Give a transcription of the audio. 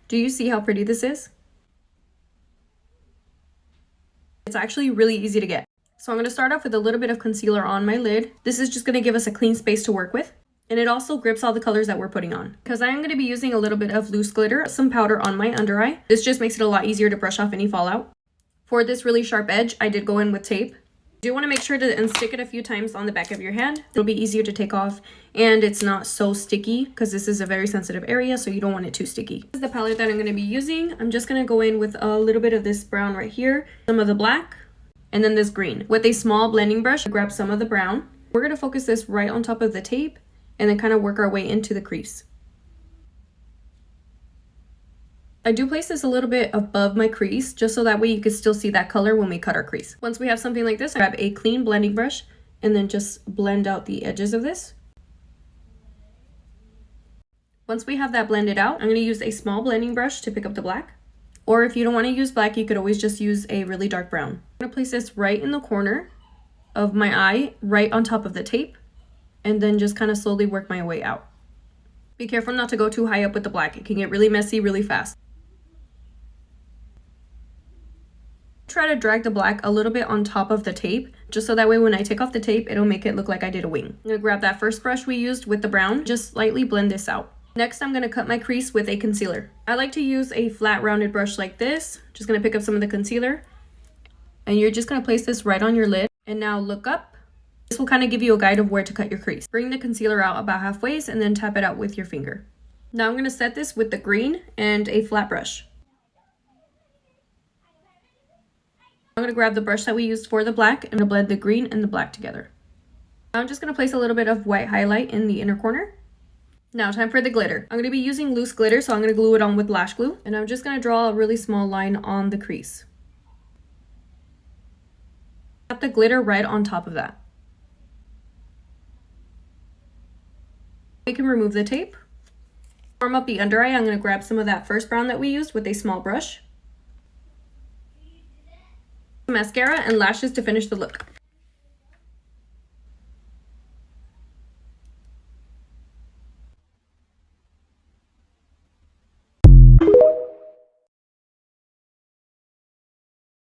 Do you see how pretty this is? It's actually really easy to get. So I'm going to start off with a little bit of concealer on my lid. This is just going to give us a clean space to work with. And it also grips all the colors that we're putting on. Because I am going to be using a little bit of loose glitter, some powder on my under eye. This just makes it a lot easier to brush off any fallout. For this really sharp edge, I did go in with tape. You do want to make sure to unstick it a few times on the back of your hand. It'll be easier to take off and it's not so sticky because this is a very sensitive area, so you don't want it too sticky. This is the palette that I'm going to be using. I'm just going to go in with a little bit of this brown right here, some of the black, and then this green. With a small blending brush, grab some of the brown. We're going to focus this right on top of the tape and then kind of work our way into the crease. I do place this a little bit above my crease just so that way you can still see that color when we cut our crease. Once we have something like this, I grab a clean blending brush and then just blend out the edges of this. Once we have that blended out, I'm going to use a small blending brush to pick up the black. Or if you don't want to use black, you could always just use a really dark brown. I'm going to place this right in the corner of my eye, right on top of the tape, and then just kind of slowly work my way out. Be careful not to go too high up with the black. It can get really messy really fast. Try to drag the black a little bit on top of the tape, just so that way when I take off the tape, it'll make it look like I did a wing. I'm going to grab that first brush we used with the brown, just slightly blend this out. Next, I'm going to cut my crease with a concealer. I like to use a flat rounded brush like this. Just going to pick up some of the concealer, and you're just going to place this right on your lid. And now look up. This will kind of give you a guide of where to cut your crease. Bring the concealer out about halfway and then tap it out with your finger. Now I'm going to set this with the green and a flat brush. I'm going to grab the brush that we used for the black and blend the green and the black together. Now I'm just going to place a little bit of white highlight in the inner corner. Now time for the glitter. I'm going to be using loose glitter, so I'm going to glue it on with lash glue. And I'm just going to draw a really small line on the crease. Tap the glitter right on top of that. We can remove the tape. Form up the under eye. I'm going to grab some of that first brown that we used with a small brush. Mascara and lashes to finish the look.